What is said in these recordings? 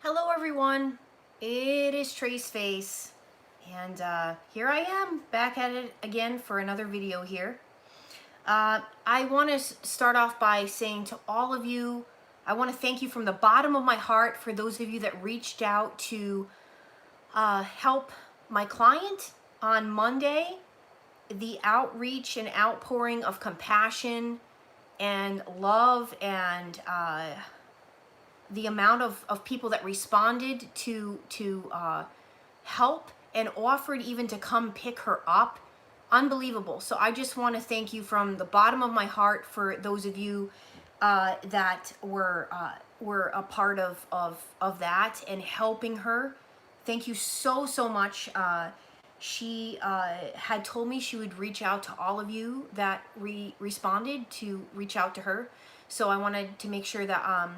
Hello everyone, it is Traceface, and here I am back at it again for another video here. I want to start off by saying to all of you, I want to thank you from the bottom of my heart for those of you that reached out to help my client on Monday. The outreach and outpouring of compassion and love and the amount of people that responded to help and offered even to come pick her up, unbelievable. So I just want to thank you from the bottom of my heart for those of you that were a part of that and helping her. Thank you so much. She had told me she would reach out to all of you that responded to reach out to her. So I wanted to make sure that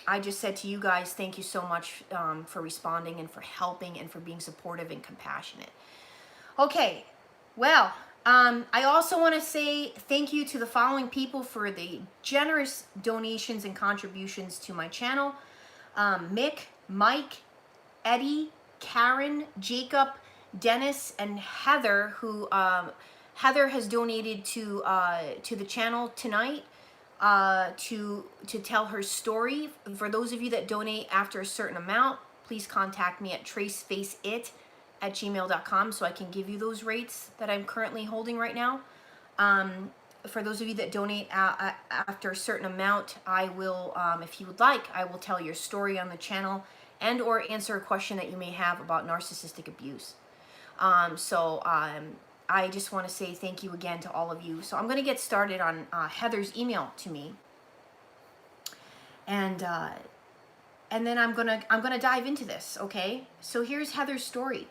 I just said to you guys, thank you so much for responding and for helping and for being supportive and compassionate. Okay, well, I also want to say thank you to the following people for the generous donations and contributions to my channel. Mick, Mike, Eddie, Karen, Jacob, Dennis, and Heather, who Heather has donated to the channel tonight. To tell her story. For those of you that donate after a certain amount, please contact me at tracefaceit@gmail.com so I can give you those rates that I'm currently holding right now. For those of you that donate after a certain amount, I will, if you would like, I will tell your story on the channel and or answer a question that you may have about narcissistic abuse. I just want to say thank you again to all of you. So I'm going to get started on Heather's email to me, and then I'm gonna dive into this. Okay, so here's Heather's story.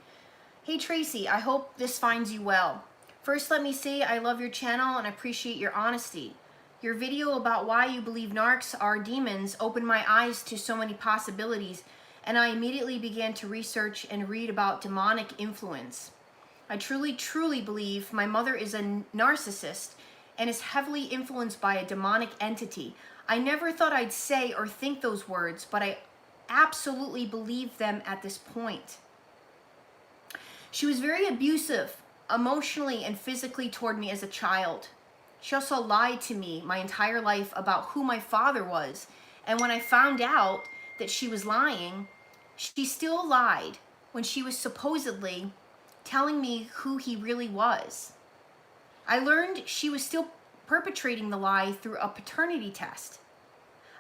Hey Tracy, I hope this finds you well. First, let me say I love your channel and appreciate your honesty. Your video about why you believe narcs are demons opened my eyes to so many possibilities, and I immediately began to research and read about demonic influence. I truly believe my mother is a narcissist and is heavily influenced by a demonic entity. I never thought I'd say or think those words, but I absolutely believe them at this point. She was very abusive, emotionally and physically toward me as a child. She also lied to me my entire life about who my father was, and when I found out that she was lying, she still lied when she was supposedly telling me who he really was. I learned she was still perpetrating the lie through a paternity test.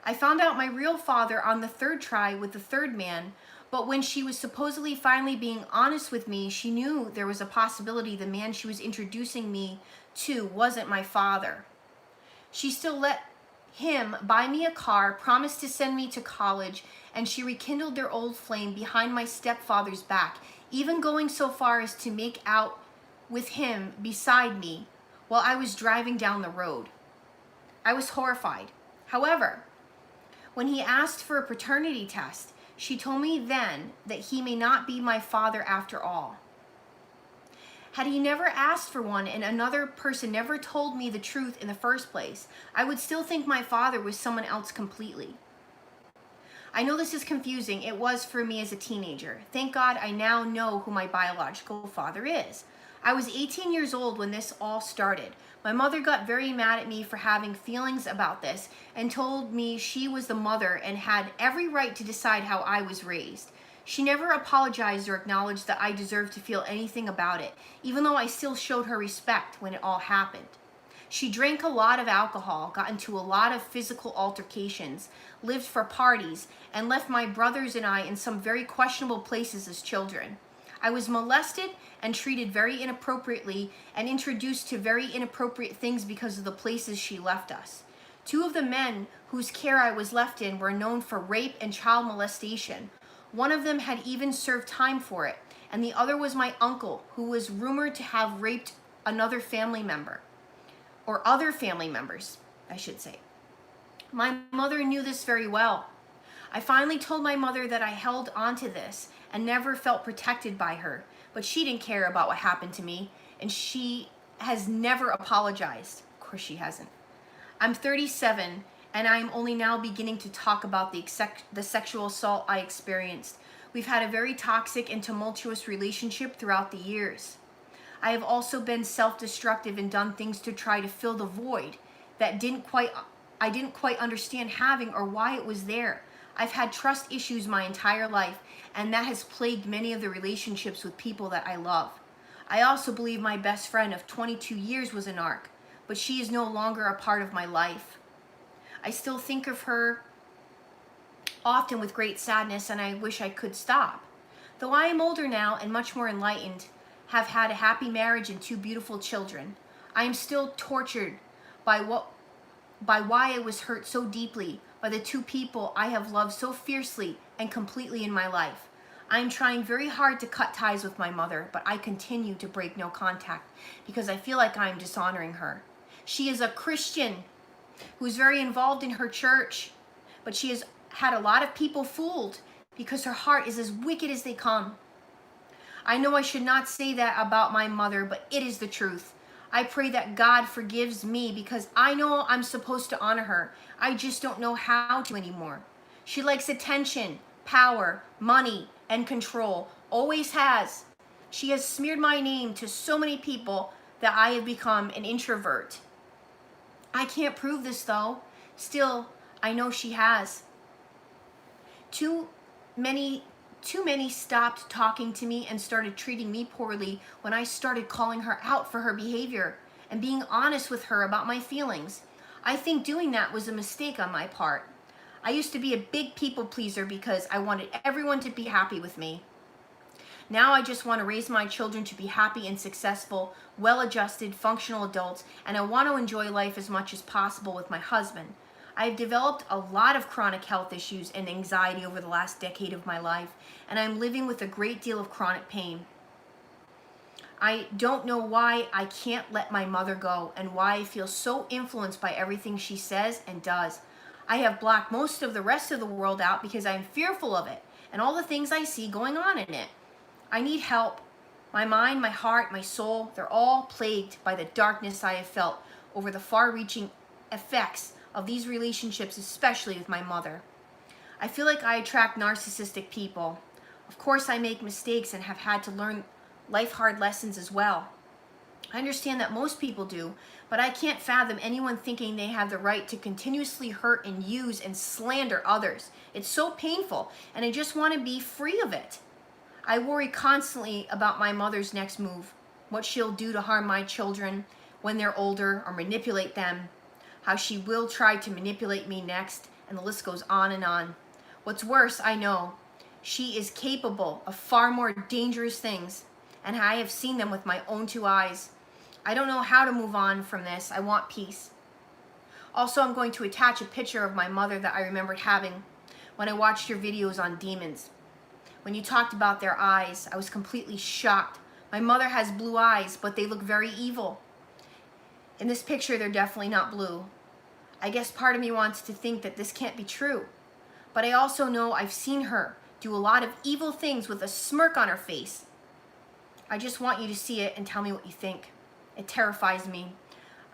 I found out my real father on the third try with the third man, but when she was supposedly finally being honest with me, she knew there was a possibility the man she was introducing me to wasn't my father. She still let him buy me a car, promised to send me to college, and she rekindled their old flame behind my stepfather's back, even going so far as to make out with him beside me while I was driving down the road. I was horrified. However, when he asked for a paternity test, she told me then that he may not be my father after all. Had he never asked for one and another person never told me the truth in the first place, I would still think my father was someone else completely. I know this is confusing. It was for me as a teenager. Thank God I now know who my biological father is. I was 18 years old when this all started. My mother got very mad at me for having feelings about this and told me she was the mother and had every right to decide how I was raised. She never apologized or acknowledged that I deserved to feel anything about it, even though I still showed her respect when it all happened. She drank a lot of alcohol, got into a lot of physical altercations, lived for parties, and left my brothers and I in some very questionable places as children. I was molested and treated very inappropriately and introduced to very inappropriate things because of the places she left us. Two of the men whose care I was left in were known for rape and child molestation. One of them had even served time for it, and the other was my uncle, who was rumored to have raped another family member. Or other family members, I should say. My mother knew this very well. I finally told my mother that I held onto this and never felt protected by her, but she didn't care about what happened to me, and she has never apologized. Of course she hasn't. I'm 37 and I'm only now beginning to talk about the sexual assault I experienced. We've had a very toxic and tumultuous relationship throughout the years. I have also been self-destructive and done things to try to fill the void that I didn't quite understand having or why it was there. I've had trust issues my entire life, and that has plagued many of the relationships with people that I love. I also believe my best friend of 22 years was a narc, but she is no longer a part of my life. I still think of her often with great sadness, and I wish I could stop. Though I am older now and much more enlightened, have had a happy marriage and 2 beautiful children, I am still tortured by why I was hurt so deeply by the 2 people I have loved so fiercely and completely in my life. I am trying very hard to cut ties with my mother, but I continue to break no contact because I feel like I am dishonoring her. She is a Christian who is very involved in her church, but she has had a lot of people fooled because her heart is as wicked as they come. I know I should not say that about my mother, but it is the truth. I pray that God forgives me because I know I'm supposed to honor her. I just don't know how to anymore. She likes attention, power, money, and control. Always has. She has smeared my name to so many people that I have become an introvert. I can't prove this though. Still, I know she has. Too many stopped talking to me and started treating me poorly when I started calling her out for her behavior and being honest with her about my feelings. I think doing that was a mistake on my part. I used to be a big people pleaser because I wanted everyone to be happy with me. Now I just want to raise my children to be happy and successful, well-adjusted, functional adults, and I want to enjoy life as much as possible with my husband. I have developed a lot of chronic health issues and anxiety over the last decade of my life, and I'm living with a great deal of chronic pain. I don't know why I can't let my mother go and why I feel so influenced by everything she says and does. I have blocked most of the rest of the world out because I'm fearful of it and all the things I see going on in it. I need help. My mind, my heart, my soul, they're all plagued by the darkness I have felt over the far-reaching effects of these relationships, especially with my mother. I feel like I attract narcissistic people. Of course, I make mistakes and have had to learn life hard lessons as well. I understand that most people do, but I can't fathom anyone thinking they have the right to continuously hurt and use and slander others. It's so painful, and I just want to be free of it. I worry constantly about my mother's next move, what she'll do to harm my children when they're older or manipulate them, how she will try to manipulate me next, and the list goes on and on. What's worse, I know, she is capable of far more dangerous things, and I have seen them with my own 2 eyes. I don't know how to move on from this. I want peace. Also, I'm going to attach a picture of my mother that I remembered having when I watched your videos on demons. When you talked about their eyes, I was completely shocked. My mother has blue eyes, but they look very evil. In this picture, they're definitely not blue. I guess part of me wants to think that this can't be true. But I also know I've seen her do a lot of evil things with a smirk on her face. I just want you to see it and tell me what you think. It terrifies me.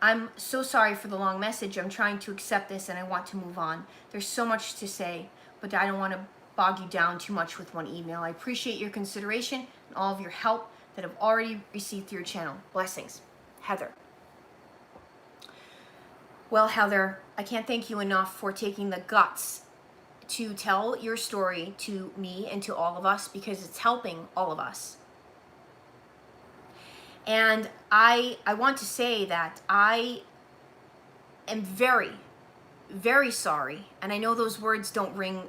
I'm so sorry for the long message. I'm trying to accept this and I want to move on. There's so much to say, but I don't want to bog you down too much with one email. I appreciate your consideration and all of your help that I've already received through your channel. Blessings. Heather. Well, Heather, I can't thank you enough for taking the guts to tell your story to me and to all of us because it's helping all of us. And I want to say that I am very, very sorry. And I know those words don't ring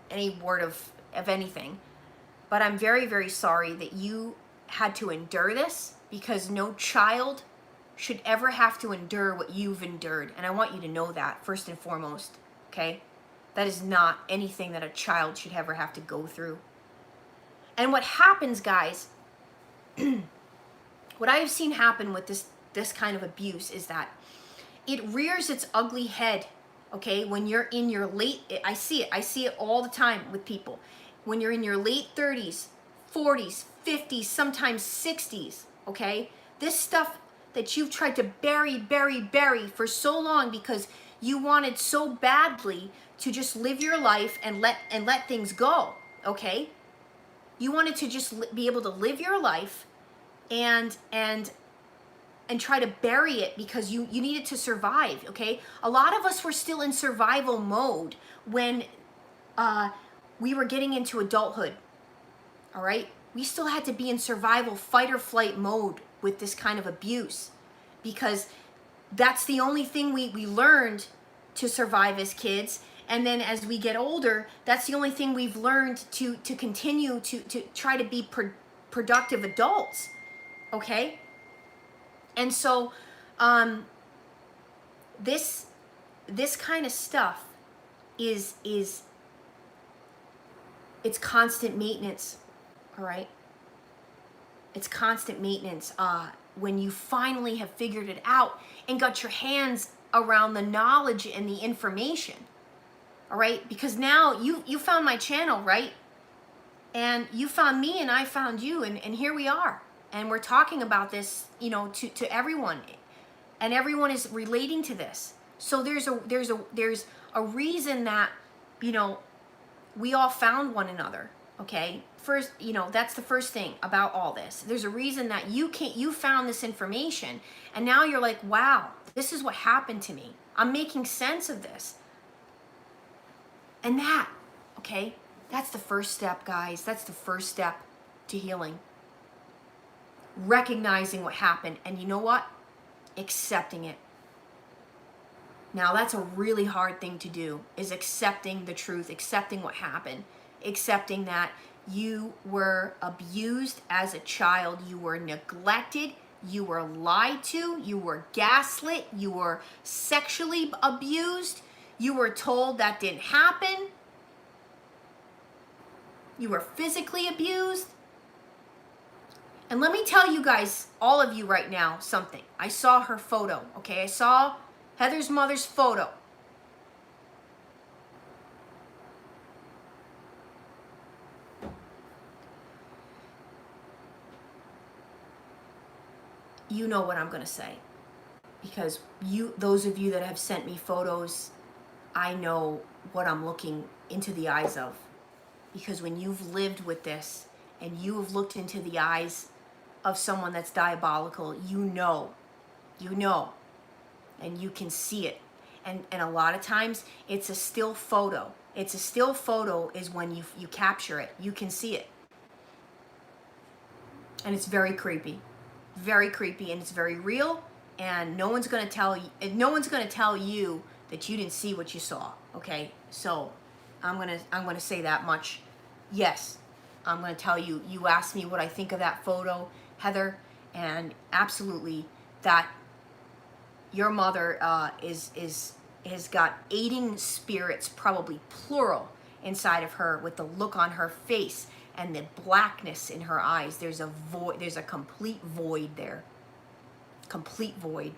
any word of anything, but I'm very, very sorry that you had to endure this because no child should ever have to endure what you've endured. And I want you to know that first and foremost, okay? That is not anything that a child should ever have to go through. And what happens, guys, what I have seen happen with this kind of abuse is that it rears its ugly head, okay? When you're in your late, I see it all the time with people. When you're in your late 30s, 40s, 50s, sometimes 60s, okay? This stuff that you've tried to bury for so long because You wanted so badly to just live your life and let things go, okay? You wanted to just be able to live your life and try to bury it because you needed to survive, okay? A lot of us were still in survival mode when we were getting into adulthood, all right? We still had to be in survival, fight or flight mode with this kind of abuse because that's the only thing we learned to survive as kids. And then as we get older, that's the only thing we've learned to continue to try to be productive adults, okay? And so this kind of stuff is it's constant maintenance, all right? It's constant maintenance when you finally have figured it out and got your hands around the knowledge and the information, all right? Because now you found my channel, right? And you found me and I found you, and here we are. And we're talking about this, you know, to everyone, and everyone is relating to this. So there's a reason that, you know, we all found one another, okay? First, you know, that's the first thing about all this. There's a reason that you found this information, and now you're like, wow, this is what happened to me. I'm making sense of this. And that, okay, that's the first step, guys. That's the first step to healing. Recognizing what happened, and you know what? Accepting it. Now that's a really hard thing to do, is accepting the truth, accepting what happened, accepting that you were abused as a child, you were neglected, you were lied to, you were gaslit, you were sexually abused, you were told that didn't happen, you were physically abused. And let me tell you guys, all of you right now, something. I saw her photo, okay? I saw Heather's mother's photo. You know what I'm going to say. Because those of you that have sent me photos, I know what I'm looking into the eyes of. Because when you've lived with this and you have looked into the eyes of someone that's diabolical, you know, and you can see it. And a lot of times it's a still photo. It's a still photo is when you capture it. You can see it. And it's very creepy. Very creepy, and it's very real, and no one's going to tell you that you didn't see what you saw, okay? So I'm going to say that much. Yes. I'm going to tell you, you asked me what I think of that photo, Heather, and absolutely that your mother has got aiding spirits, probably plural, inside of her with the look on her face and the blackness in her eyes. There's a void, there's a complete void there. Complete void.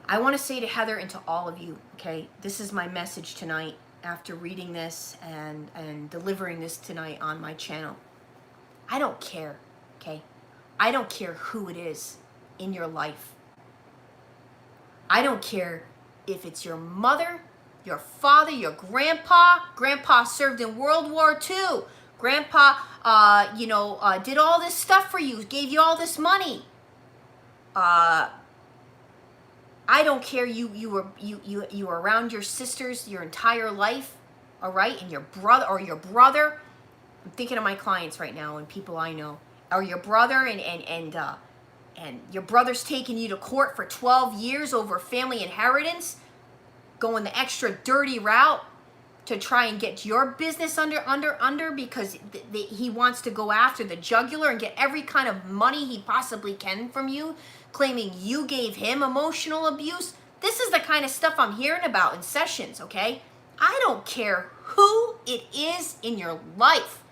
I want to say to Heather and to all of you, okay, this is my message tonight after reading this and delivering this tonight on my channel. I don't care, okay? I don't care who it is in your life. I don't care if it's your mother, your father, your grandpa. Grandpa served in World War II. Grandpa, did all this stuff for you, gave you all this money. I don't care. You were around your sisters your entire life, all right, and your brother. I'm thinking of my clients right now and people I know. Or your brother and your brother's taking you to court for 12 years over family inheritance, going the extra dirty route to try and get your business under because he wants to go after the jugular and get every kind of money he possibly can from you, claiming you gave him emotional abuse. This is the kind of stuff I'm hearing about in sessions, okay? I don't care who it is in your life.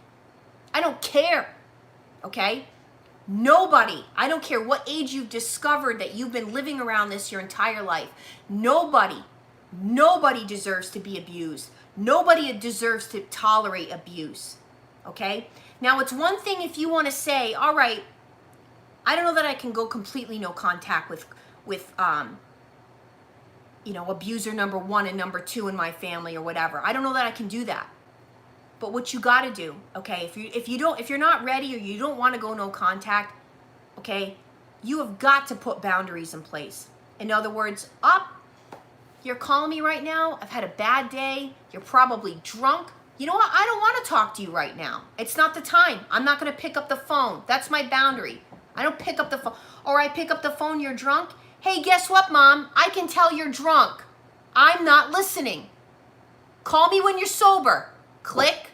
I don't care, okay? Nobody, I don't care what age you've discovered that you've been living around this your entire life. Nobody deserves to be abused. Nobody deserves to tolerate abuse, okay? Now, it's one thing if you want to say, all right, I don't know that I can go completely no contact with abuser number 1 and number 2 in my family or whatever. I don't know that I can do that. But what you got to do, okay, if you're not ready or you don't want to go no contact, okay, you have got to put boundaries in place. In other words, you're calling me right now. I've had a bad day. You're probably drunk. You know what? I don't want to talk to you right now. It's not the time. I'm not going to pick up the phone. That's my boundary. I don't pick up the phone. Or I pick up the phone, you're drunk. Hey, guess what, Mom? I can tell you're drunk. I'm not listening. Call me when you're sober. Click.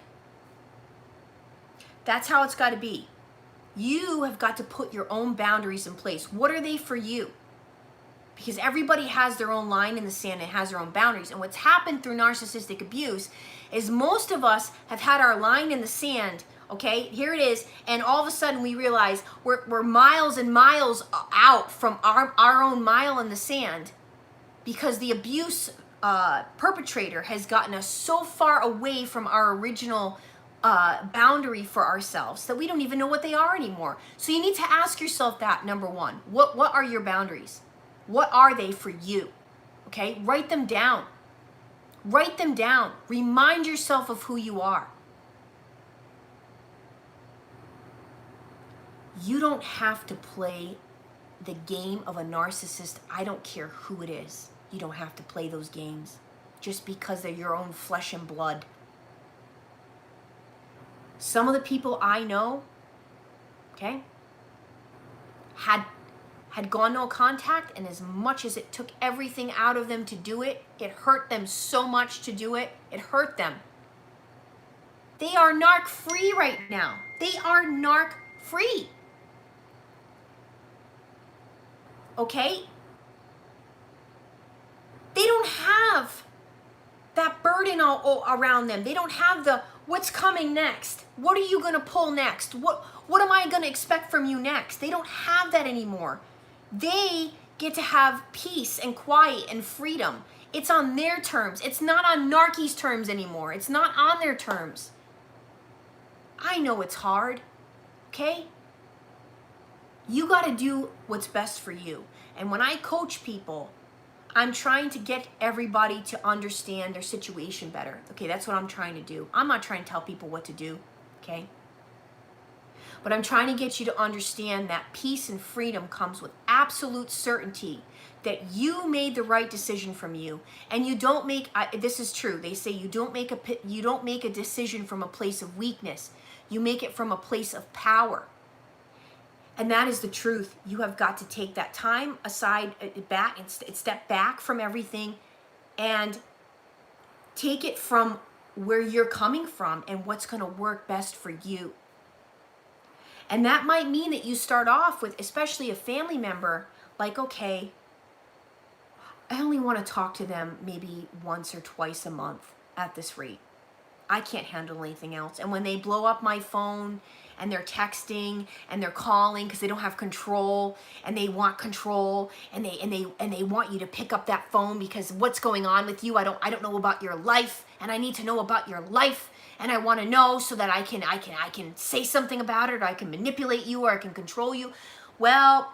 That's how it's got to be. You have got to put your own boundaries in place. What are they for you? Because everybody has their own line in the sand and has their own boundaries. And what's happened through narcissistic abuse is most of us have had our line in the sand, okay? Here it is. And all of a sudden we realize we're miles and miles out from our own mile in the sand because the abuse perpetrator has gotten us so far away from our original boundary for ourselves that we don't even know what they are anymore. So you need to ask yourself that, number 1. What are your boundaries? What are they for you? Okay, write them down. Write them down. Remind yourself of who you are. You don't have to play the game of a narcissist. I don't care who it is. You don't have to play those games just because they're your own flesh and blood. Some of the people I know, okay, had gone no contact, and as much as it took everything out of them to do it, it hurt them so much to do it. It hurt them. They are narc free right now. They are narc free. Okay? They don't have that burden all around them. They don't have the what's coming next. What are you going to pull next? What am I going to expect from you next? They don't have that anymore. They get to have peace and quiet and freedom. It's on their terms. It's not on narky's terms anymore. It's not on their terms. I know it's hard, okay? You got to do what's best for you. And when I coach people, I'm trying to get everybody to understand their situation better. Okay, that's what I'm trying to do. I'm not trying to tell people what to do, okay? But I'm trying to get you to understand that peace and freedom comes with absolute certainty that you made the right decision from you, and you don't make. This is true. They say you don't make a decision from a place of weakness. You make it from a place of power, and that is the truth. You have got to take that time aside, back, and step back from everything, and take it from where you're coming from and what's going to work best for you. And that might mean that you start off with, especially a family member, like, okay, I only want to talk to them maybe once or twice a month at this rate. I can't handle anything else. And when they blow up my phone and they're texting and they're calling because they don't have control and they want control and they want you to pick up that phone because what's going on with you? I don't know about your life, and I need to know about your life. And I want to know so that I can say something about it, or I can manipulate you, or I can control you. Well,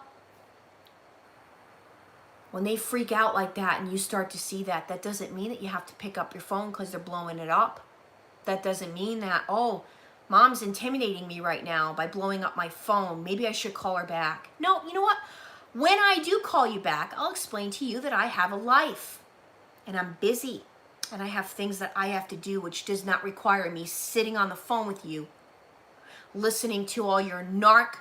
when they freak out like that and you start to see that, that doesn't mean that you have to pick up your phone because they're blowing it up. That doesn't mean that, oh, Mom's intimidating me right now by blowing up my phone. Maybe I should call her back. No, you know what? When I do call you back, I'll explain to you that I have a life and I'm busy. And I have things that I have to do, which does not require me sitting on the phone with you, listening to all your narc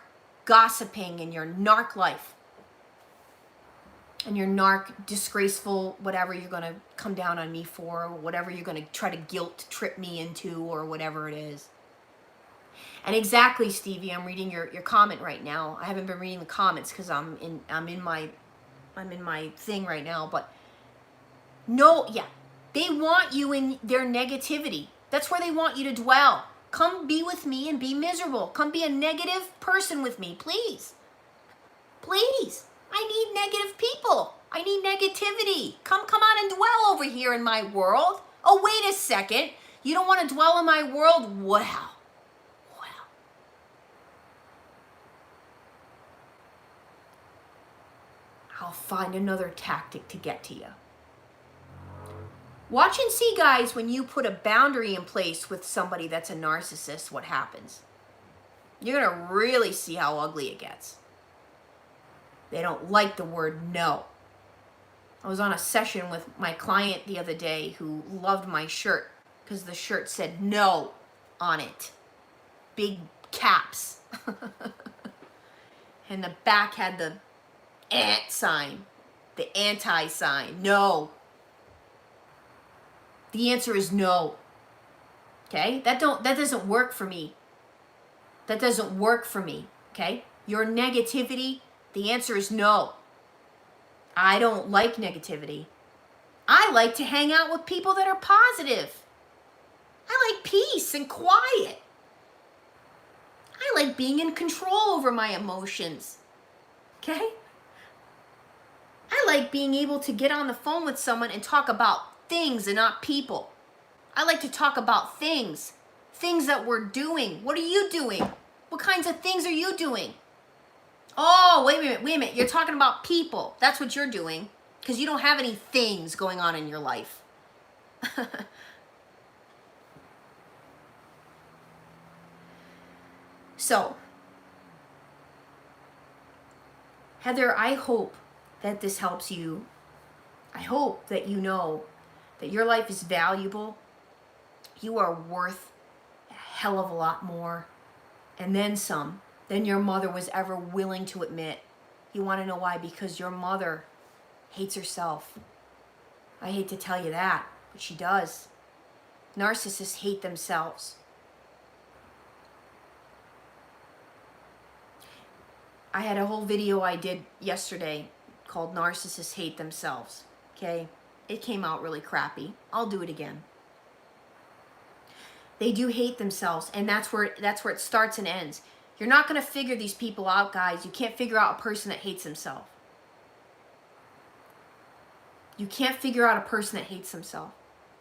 gossiping and your narc life and your narc disgraceful whatever you're going to come down on me for, or whatever you're going to try to guilt trip me into, or whatever it is. And exactly, Stevie, I'm reading your comment right now. I haven't been reading the comments because I'm in my thing right now, but no, yeah. They want you in their negativity. That's where they want you to dwell. Come be with me and be miserable. Come be a negative person with me, please. Please. I need negative people. I need negativity. Come on and dwell over here in my world. Oh, wait a second. You don't want to dwell in my world? Well. I'll find another tactic to get to you. Watch and see, guys, when you put a boundary in place with somebody that's a narcissist, what happens. You're going to really see how ugly it gets. They don't like the word no. I was on a session with my client the other day who loved my shirt because the shirt said no on it. Big caps. And the back had the sign, the anti sign. No. The answer is no. Okay? That doesn't work for me. That doesn't work for me. Okay? Your negativity, the answer is no. I don't like negativity. I like to hang out with people that are positive. I like peace and quiet. I like being in control over my emotions. Okay? I like being able to get on the phone with someone and talk about things and not people. I like to talk about things that we're doing. What are you doing? What kinds of things are you doing? Oh, wait a minute. You're talking about people. That's what you're doing because you don't have any things going on in your life. So, Heather, I hope that this helps you. I hope that you know that your life is valuable. You are worth a hell of a lot more, and then some, than your mother was ever willing to admit. You want to know why? Because your mother hates herself. I hate to tell you that, but she does. Narcissists hate themselves. I had a whole video I did yesterday called Narcissists Hate Themselves. Okay? It came out really crappy. I'll do it again. They do hate themselves, and that's where it starts and ends. You're not going to figure these people out, guys. You can't figure out a person that hates himself. You can't figure out a person that hates himself.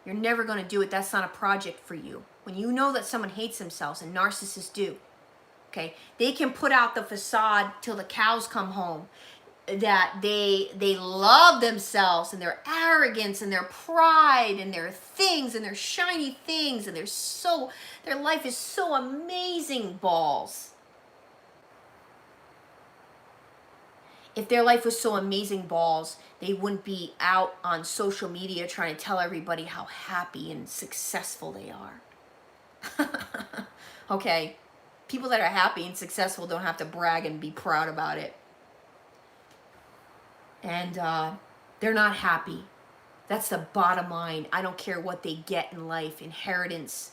You're never going to do it. That's not a project for you. When you know that someone hates themselves, and narcissists do, okay, they can put out the facade till the cows come home that they love themselves and their arrogance and their pride and their things and their shiny things, and their life is so amazing, balls. If their life was so amazing, balls, they wouldn't be out on social media trying to tell everybody how happy and successful they are. Okay? People that are happy and successful don't have to brag and be proud about it. And they're not happy. That's the bottom line. I don't care what they get in life. Inheritance,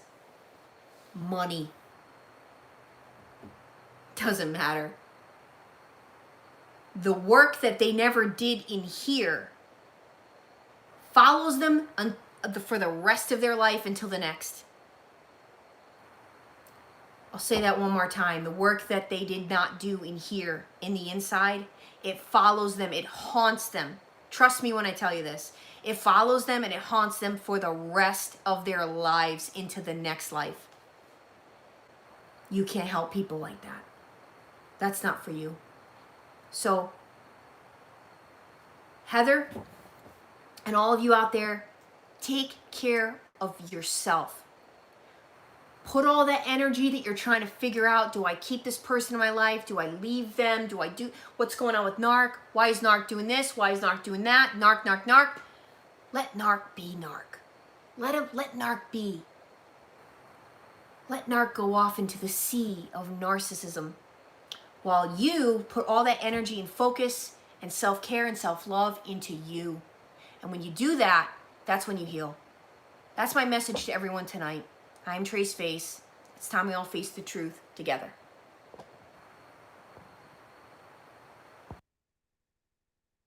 money. Doesn't matter. The work that they never did in here follows them for the rest of their life until the next. I'll say that one more time. The work that they did not do in here, in the inside, it follows them. It haunts them. Trust me when I tell you this. It follows them and it haunts them for the rest of their lives into the next life. You can't help people like that. That's not for you. So, Heather, and all of you out there, take care of yourself. Put all that energy that you're trying to figure out, do I keep this person in my life? Do I leave them? Do I do, what's going on with Narc? Why is Narc doing this? Why is Narc doing that? Narc, Narc, Narc. Let Narc be Narc. Let Narc be. Let Narc go off into the sea of narcissism while you put all that energy and focus and self-care and self-love into you. And when you do that, that's when you heal. That's my message to everyone tonight. I'm Trace Face. It's time we all face the truth together.